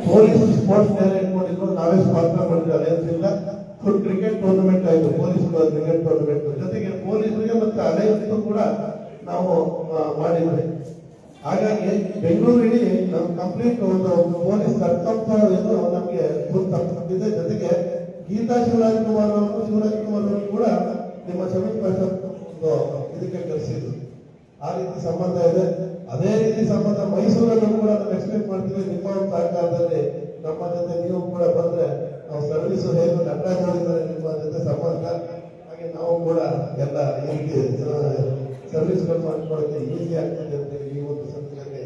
Police sports ಮೇಲೆ ಇಟ್ಕೊಂಡಿದ್ರು, ನಾವೇ ಸ್ಪಾನ್ಸರ್ ಮಾಡಿದ್ವಿ. ಅಲಯನ್ಸ್ ಇಂದ ಫುಲ್ ಕ್ರಿಕೆಟ್ ಟೂರ್ನಮೆಂಟ್ ಆಯಿತು, ಪೊಲೀಸ್ ಕ್ರಿಕೆಟ್ ಟೂರ್ನಮೆಂಟ್ ಜೊತೆಗೆ ಪೊಲೀಸರಿಗೆ ಮತ್ತೆ ಅಲಯನ್ಸ್ ಕೂಡ ನಾವು ಮಾಡಿದ್ವಿ. ಹಾಗಾಗಿ ಬೆಂಗಳೂರು ಇಡೀ ನಮ್ಮ ಕಂಪ್ಲೀಟ್ ಒಂದು ಪೊಲೀಸ್ ಕರ್ತವ್ಯ ನಮಗೆ ಫುಲ್ ತಪ್ಪಿದೆ. ಜೊತೆಗೆ ಗೀತಾ ಶಿವರಾಜ್ಕುಮಾರ್ ಅವರು ಕೂಡ ನಿಮ್ಮ ಸಮಿತಿ ಇದಕ್ಕೆ ಕರೆಸಿದ್ರು. ಆ ರೀತಿ ಸಂಬಂಧ ಇದೆ. ಅದೇ ರೀತಿ ಸಂಬಂಧ ಮೈಸೂರಲ್ಲೂ ಕೂಡ ನಾವು ಎಕ್ಸ್ಪೆಕ್ಟ್ ಮಾಡ್ತೀವಿ. ನಿಮ್ಮ ಒಂದು ಸಹಕಾರದಲ್ಲಿ ನಮ್ಮ ಜೊತೆ ನೀವು ಕೂಡ ಬಂದ್ರೆ ನಾವು ಸರ್ವಿಸ್ ಹೇಗೆ ನಟರಾಜ್ ಮಾಡಿದ್ದಾರೆ ನಿಮ್ಮ ಜೊತೆ ಸಂಬಂಧ, ಹಾಗೆ ನಾವು ಕೂಡ ಎಲ್ಲ ಈ ರೀತಿ ಸರ್ವಿಸ್ಗಳು ಮಾಡ್ಕೊಳ್ಳೋಕೆ ಈಸಿ ಆಗ್ತದೆ ಅಂತ ಈ ಒಂದು ಸಂದರ್ಭದಲ್ಲಿ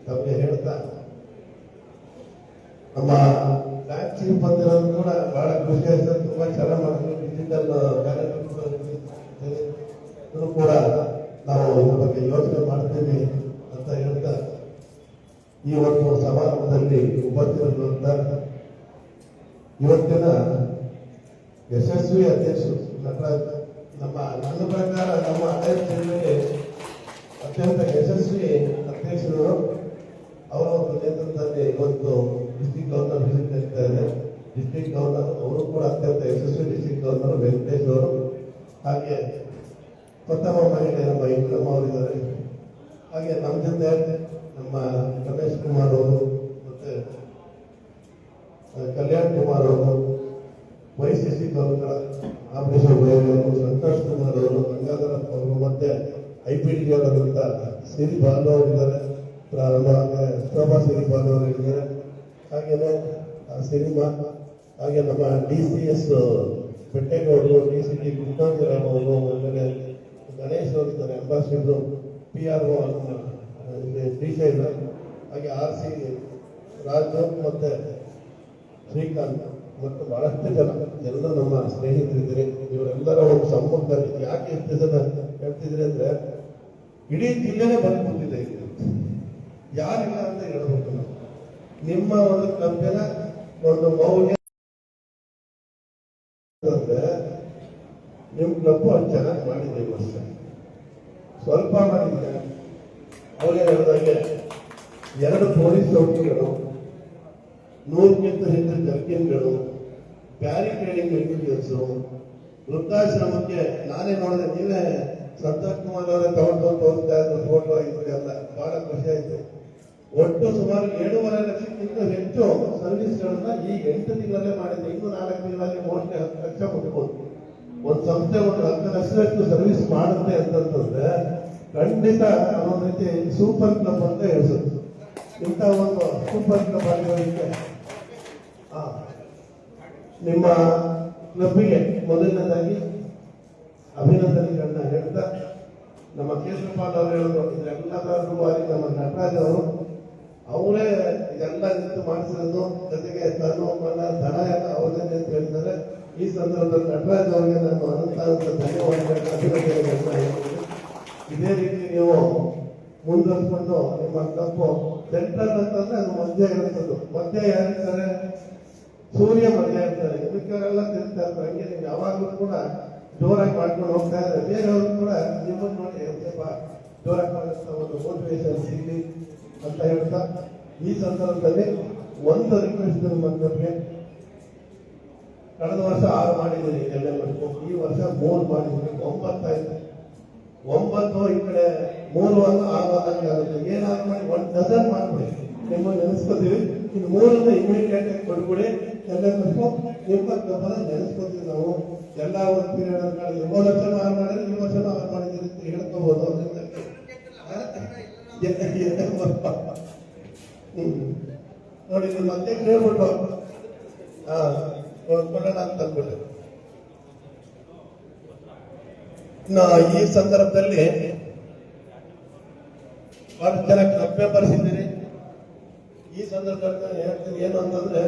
ತಮಗೆ ಹೇಳ್ತಾ, ನಮ್ಮ ಬ್ಯಾಂಕ್ ಚೀಫ್ ಬಂದಿರೋದು ಕೂಡ ಬಹಳ ಖುಷಿ ಆಯ್ತು. ತುಂಬಾ ಚೆನ್ನಾಗಿ ಮಾಡಿದ್ರು. ಡಿಜಿಟಲ್ ಕೂಡ ನಾವು ಇದ್ರ ಬಗ್ಗೆ ಯೋಚನೆ ಮಾಡ್ತೀವಿ ಅಂತ ಹೇಳ್ತಾ, ಈ ಒಂದು ಸಮಾರಂಭದಲ್ಲಿ ಉಪಸ್ಥಿತರಿರುವಂತ ಇವತ್ತಿನ ಯಶಸ್ವಿ ಅಧ್ಯಕ್ಷರು ನಟರಾಜ್, ನನ್ನ ಪ್ರಕಾರ ನಮ್ಮ ಹಳೆಯ ಜಿಲ್ಲೆಗೆ ಅತ್ಯಂತ ಯಶಸ್ವಿ ಅಧ್ಯಕ್ಷರು ಅವರ ಒಂದು ನೇತೃತ್ವದಲ್ಲಿ ಇವತ್ತು ಡಿಸ್ಟ್ರಿಕ್ಟ್ ಗವರ್ನರ್ ವಿಸಿಟ್ ನಡೀತಾ ಇದೆ. ಡಿಸ್ಟ್ರಿಕ್ಟ್ ಗವರ್ನರ್ ಅವರು ಕೂಡ ಅತ್ಯಂತ ಯಶಸ್ವಿ ಡಿಸ್ಟ್ರಿಕ್ಟ್ ಗವರ್ನರ್ ವೆಂಕಟೇಶ್ ಅವರು, ಹಾಗೆ ಪ್ರಥಮ ಮಹಿಳೆ ನಮ್ಮ ಇಂದ್ರಮ್ಮ ಅವರಿದ್ದಾರೆ. ಹಾಗೆ ನಮ್ಮ ಜೊತೆ ನಮ್ಮ ರಮೇಶ್ ಕುಮಾರ್ ಅವರು, ಮತ್ತೆ ಕಲ್ಯಾಣ್ ಕುಮಾರ್ ಅವರು, ವೈಸಿಸಿ ಗವರ್ನರ್ ಆಪರೇಷನ್ ಅವರು, ಸಂತೋಷ್ ಕುಮಾರ್ ಅವರು, ಗಂಗಾಧರಪ್ಪ ಅವರು, ಮತ್ತೆ IPD ಅವರಂತ ಸಿರಿ ಬಾಲು ಅವರಿದ್ದಾರೆ, ಶೋಭಾ ಸಿರಿ ಬಾಲು ಅವರು ಇದ್ದಾರೆ. ಹಾಗೇನೆ ಸಿನಿಮಾ, ಹಾಗೆ ನಮ್ಮ DCS ಬೆಟ್ಟೇಗೌಡರು, DCT ಕೃಷ್ಣಾಂಜರಾಮ್ ಅವರು, ಆಮೇಲೆ ಗಣೇಶ್ ಅವರಿದ್ದಾರೆ, ಅಂಬಾಸಿಡರು, PRO ಶ್ರೀಶೈಲ, ಹಾಗೆ RC ರಾಜು, ಮತ್ತೆ ಶ್ರೀಕಾಂತ್, ಮತ್ತು ಬಹಳಷ್ಟು ಜನ ಎಲ್ಲ ನಮ್ಮ ಸ್ನೇಹಿತರಿದ್ದೀರಿ. ಇವರೆಲ್ಲರ ಒಂದು ಸಮ್ಮುಖದಲ್ಲಿ ಯಾಕೆ ಎಷ್ಟು ಜನ ಹೇಳ್ತಿದ್ರಿ ಅಂದ್ರೆ, ಇಡೀ ಜಿಲ್ಲೆನೇ ಬಂದು ಕೂತಿದೆ. ಯಾರಿಲ್ಲ ಅಂತ ಹೇಳ್ಬೇಕು. ನಾವು ನಿಮ್ಮ ಒಂದು ಕ್ಲಬ್ಬಿನ ಒಂದು ಮೌಲ್ಯ ಅಂದ್ರೆ, ನಿಮ್ ಕ್ಲಬ್ ಅಷ್ಟು ಚೆನ್ನಾಗಿ ಮಾಡಿದೆ. ಈ ವರ್ಷ ಸ್ವಲ್ಪ ಮಾಡಿದ್ದೆ. ಅವರೇ ಹೇಳಿದಾಗೆ 2 ಪೊಲೀಸ್ ಚೌಕಿಗಳು, 100ಕ್ಕಿಂತ ಹೆಚ್ಚು ಜರ್ಕಿನ್ಗಳು, ಬ್ಯಾರಿಕೇಡಿಂಗ್ ಮೆಟೀರಿಯಲ್ಸ್, ವೃದ್ಧಾಶ್ರಮಕ್ಕೆ ನಾನೇ ನೋಡಿದೆ. ನೀವೇ ಸಂತೋಷ್ ಕುಮಾರ್ ಅವರೇ ತಗೊಂಡು ತೋರಿಸ್ತಾ ಇದ್ರು ಫೋಟೋ ಇದೆಲ್ಲ. ಬಹಳ ಖುಷಿ ಆಯ್ತು. ಒಟ್ಟು ಸುಮಾರು 7.5 ಲಕ್ಷಕ್ಕಿಂತ ಹೆಚ್ಚು ಸರ್ವಿಸ್ಗಳನ್ನ ಈ 8 ತಿಂಗಳಲ್ಲೇ ಮಾಡಿದೆ. ಇನ್ನು 4 ತಿಂಗಳಲ್ಲಿ ಮೋಸ್ಟ್ಲಿ 10 ಲಕ್ಷ ಮುಟ್ಬೋದು. ಒಂದು ಸಂಸ್ಥೆ ಒಂದು 10 ಲಕ್ಷದಷ್ಟು ಸರ್ವಿಸ್ ಮಾಡುತ್ತೆ ಅಂತಂದ್ರೆ ಖಂಡಿತ ಒಂದು ರೀತಿ ಸೂಪರ್ ಕ್ಲಬ್ ಅಂತ ಹೇಳ್ಸುತ್ತೆ. ಇಂಥ ಒಂದು ಸೂಪರ್ ಕ್ಲಬ್ ಆಗಿರೋದಕ್ಕೆ ನಿಮ್ಮ ಕ್ಲಬ್ಗೆ ಮೊದಲನೇದಾಗಿ ಅಭಿನಂದನೆಗಳನ್ನ ಹೇಳ್ತಾ, ನಮ್ಮ ಕೇಶವಪಾಲ್ ಅವರು ಹೇಳಿದ್ರು, ಇದೆಲ್ಲದರಲ್ಲೂ ನಮ್ಮ ನಟರಾಜ್ ಅವರು ಅವರೇ ಇದೆಲ್ಲ ನಿಂತು ಮಾಡಿಸಿರೋದು, ಜೊತೆಗೆ ತನ್ನ ದನ ಎಲ್ಲ ಅವ್ರದೇ ಅಂತ ಹೇಳಿದ್ದಾರೆ. ಈ ಸಂದರ್ಭದಲ್ಲಿ ನಟರಾಜ್ ಅವರಿಗೆ ನಾನು ಅನಂತ ಧನ್ಯವಾದಗಳನ್ನ ಅಭಿನಂದನೆಗಳನ್ನ ಹೇಳ್ತೀನಿ. ಇದೇ ರೀತಿ ನೀವು ಮುಂದುವರಿಸಿಕೊಂಡು ನಿಮ್ಮ ಕ್ಲಬ್ ಸೆಂಟ್ರಲ್ ಅಂತಂದ್ರೆ ಅದು ಮಧ್ಯ ಇರುತ್ತದ್ದು. ಮಧ್ಯ ಯಾರಿರ್ತಾರೆ? ಸೂರ್ಯ ಮಧ್ಯ ಇರ್ತಾರೆ. ಮಿಕ್ಕವರೆಲ್ಲ ತಿಂತಾ ಇರ್ತಾರೆ. ಹಂಗೆ ನೀವು ಯಾವಾಗಲೂ ಕೂಡ ಜೋರಾಗಿ ಮಾಡ್ಕೊಂಡು ಹೋಗ್ತಾ ಇದ್ದಾರೆ. ಬೇರೆಯವರು ಕೂಡ ನಿಮ್ಮನ್ನು ನೋಡಿ ಸ್ವಲ್ಪ ಜೋರಾಗಿ ಮಾಡುವಂತ ಒಂದು ಮೋಟಿವೇಶನ್ ಸಿಗಲಿ ಅಂತ ಹೇಳ್ತಾ, ಈ ಸಂದರ್ಭದಲ್ಲಿ ಒಂದು ರಿಕ್ವೆಸ್ಟ್ ನಮ್ಮ ಕ್ಲಬ್ಗೆ, ಕಳೆದ ವರ್ಷ 6 ಮಾಡಿದ್ದೀರಿ ಎಲ್ಲ, ಈ ವರ್ಷ 3 ಮಾಡಿದ್ದೀರಿ. 9 ಆಯ್ತು. 9 ಈ ಕಡೆ 3 ಆಗುತ್ತೆ. ಏನಾದ್ರು ಮಾಡಿ 1 ಡಜನ್ ಮಾಡ್ಬಿಡಿ. ನಿಮ್ಮನ್ನು ನೆನೆಸ್ಕೋತೀವಿ. ಇನ್ನು 3 ಇಮಿಡಿಯೇಟ್ ಆಗಿ ಕೊಡ್ಬಿಡಿ. ಎಲ್ಲರಿಗೂ ನಿಮ್ಮ ಕ್ಲಬ್ ನೆನೆಸ್ಕೋತೀವಿ ನಾವು. ಎಲ್ಲ ಒಂದು ಪೀರಿಯಡ್ ಹೋದ ವರ್ಷ 6 ಮಾಡಿದ್ರೆ ಈ ವರ್ಷ 6 ಮಾಡಿದ್ದೀರಿ ಅಂತ ಹೇಳ್ಕೋಬಹುದು. ನೋಡಿ, ನಿಮ್ಮ ಮತ್ತೆ ಕೇಳ್ಬಿಟ್ಟು ಕೊಡೋಣ ಅಂತ ಅಂದ್ಬಿಟ್ಟು. ಈ ಸಂದರ್ಭದಲ್ಲಿ ಬಹಳ ಜನ ಕ್ಲಬ್ ಮೆಂಬರ್ಸ್ ಇದ್ದೀರಿ. ಈ ಸಂದರ್ಭದಲ್ಲಿ ಹೇಳ್ತೀನಿ ಏನು ಅಂತಂದ್ರೆ,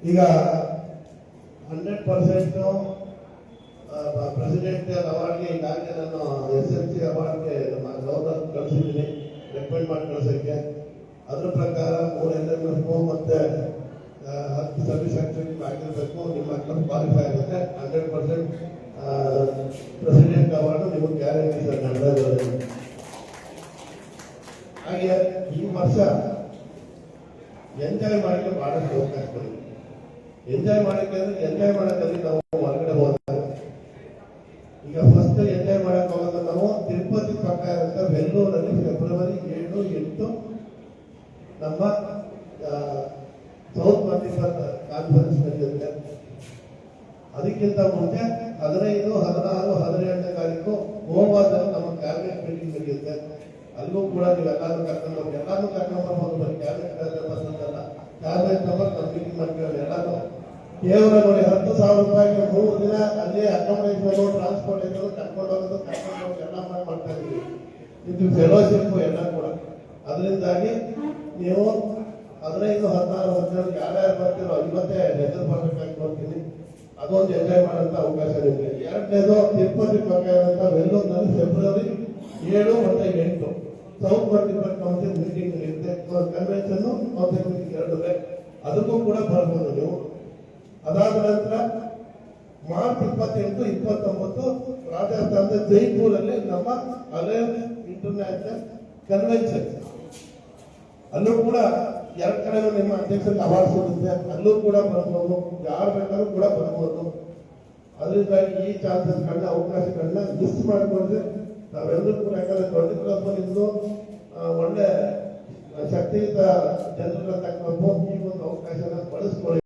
ಈಗ 100% ಪ್ರೆಸಿಡೆಂಟ್ ಅವಾರ್ಡ್ಗೆ ಈಗಾಗಲೇ ನಾನು SLC ಅವಾರ್ಡ್ಗೆ ನಮ್ಮ ಗವರ್ನರ್ ಕಳಿಸಿದ್ದೀನಿ, ರೆಕಮೆಂಡ್ ಮಾಡಿ ಕಳಿಸೋಕ್ಕೆ. ಅದ್ರ ಪ್ರಕಾರ 3 LMF ಮತ್ತೆ 10 ಸರ್ವಿಸ್ ಆಕ್ಟಿವಿಟಿ ಆಗಿರಬೇಕು. ನಿಮ್ಮ ಕ್ಲಬ್ ಕ್ವಾಲಿಫೈ ಆಗುತ್ತೆ. 100% ಪ್ರೆಸಿಡೆಂಟ್ ಅವಾರ್ಡ್ ನಿಮಗೆ ಗ್ಯಾರಂಟಿ ಸರ್ ನಡೆದ. ಹಾಗೆ ಈ ವರ್ಷ ಎಂಜಾಯ್ ಮಾಡಕ್ಕೆ ಬಹಳಷ್ಟು ಅವಕಾಶಗಳಿವೆ. ಎಂಜಾಯ್ ಮಾಡಕ್ಕೆ ಅಂದ್ರೆ ಎಂಜಾಯ್ ಮಾಡೋದ್ರಲ್ಲಿ ನಾವು ಹೊರಗಡೆ ಹೋದಾಗ ಈಗ ಫಸ್ಟ್ ಎಂಜಾಯ್ ಮಾಡಕ್ ಹೋಗೋದು ನಾವು ತಿರುಪತಿ ಪಕ್ಕ ಇರುವಂತ ಬೆಂಗಳೂರಲ್ಲಿ ಫೆಬ್ರವರಿ 7, 8 ನಮ್ಮ ಸೌತ್ ಮಲ್ಟಿಪಲ್ ಕಾನ್ಫರೆನ್ಸ್ ನಡೆಯುತ್ತೆ. ಅದಕ್ಕಿಂತ ಮುಂಚೆ 15, 16, 17ನೇ ತಾರೀಕು ಗೋವಾದಲ್ಲಿ ನಮ್ಮ ಕ್ಯಾಬಿನೆಟ್ ಮೀಟಿಂಗ್ ನಡೆಯುತ್ತೆ. ಅಲ್ಲೂ ಕೂಡ ನೀವೆಲ್ಲಾರು ಕರ್ಕೊಂಡು ಬರ್ಬೋದು. ಬರೀ ಕ್ಯಾಬಿನೆಟ್ ಬಂದಲ್ಲ, ಕ್ಯಾಬಿನೆಟ್ ನಂಬರ್ ನಮ್ಮ ಮೀಟಿಂಗ್ ಮಾಡ್ಕೊಳ್ಳಿ. ಎಲ್ಲಾರು ಕೇವಲ ನೋಡಿ 10,000 ರೂಪಾಯಿಗೆ 3 ದಿನ ಅಲ್ಲೇ ಅಕಾಮಡೇಷನ್, ಟ್ರಾನ್ಸ್ಪೋರ್ಟೇಷನ್, ಕರ್ಕೊಂಡು ಹೋಗೋದು ಎಲ್ಲ ಮಾಡ್ತಾ ಇದ್ದೀವಿ. ಇದು ಫೆಲೋಶಿಪ್ ಎಲ್ಲ ಕೂಡ. ಅದರಿಂದಾಗಿ ನೀವು 15, 16, 17 ಯಾರ್ಯಾರು ಬರ್ತೀರೋ ಇವತ್ತೇ ಹೆಸರು ಬರ್ಬೇಕಾಗಿ ನೋಡ್ತೀನಿ. ಅದೊಂದು ಎಂಜಾಯ್ ಮಾಡೋಂಥ ಅವಕಾಶ ನಿಮಗೆ. ಎರಡನೇದು ತಿರುಪತಿ ಪಕ್ಕ ಇರುವಂತ ವೆಲ್ಲೂರ್ನಲ್ಲಿ ಫೆಬ್ರವರಿ 7 ಮತ್ತು 8 ಸೌತ್ ಮಲ್ಟಿಪಲ್ ಕೌನ್ಸಿಲ್ ಮೀಟಿಂಗ್ ಇರುತ್ತೆ. ಕನ್ವೆನ್ಷನ್ ಕೌನ್ಸಿಲ್ ಮೀಟಿಂಗ್ 2 ಅದಕ್ಕೂ ಕೂಡ ಬರ್ಬೋದು ನೀವು. ಅದಾದ ನಂತರ ಮಾರ್ಚ್ 28, 29 ರಾಜಸ್ಥಾನದ ಜೈಪುರಲ್ಲಿ ನಮ್ಮ ಅಲೈನ್ ಇಂಟರ್ನ್ಯಾಷನಲ್ ಕನ್ವೆನ್ಷನ್. ಅಲ್ಲೂ ಕೂಡ 2 ಕಡೆ ನಿಮ್ಮ ಅಧ್ಯಕ್ಷರಿಗೆ ಅವಾರ್ಡ್ ಸಿಗುತ್ತೆ. ಅಲ್ಲೂ ಕೂಡ ಬರ್ಬೋದು, ಯಾರು ಬೇಕಾದ್ರೂ ಕೂಡ ಬರ್ಬೋದು. ಅದರಿಂದಾಗಿ ಈ ಚಾನ್ಸಸ್ಗಳನ್ನ, ಅವಕಾಶಗಳನ್ನ ಮಿಸ್ ಮಾಡಿಕೊಂಡ್ರೆ ನಾವೆಲ್ಲರೂ ಕೂಡ, ಯಾಕಂದ್ರೆ 20 ಒಳ್ಳೆ ಶಕ್ತಿಯುತ ಜನರನ್ನ ತಕ್ಕಂಥ ಈ ಒಂದು ಅವಕಾಶನ ಬಳಸ್ಕೊಳ್ಳಿ.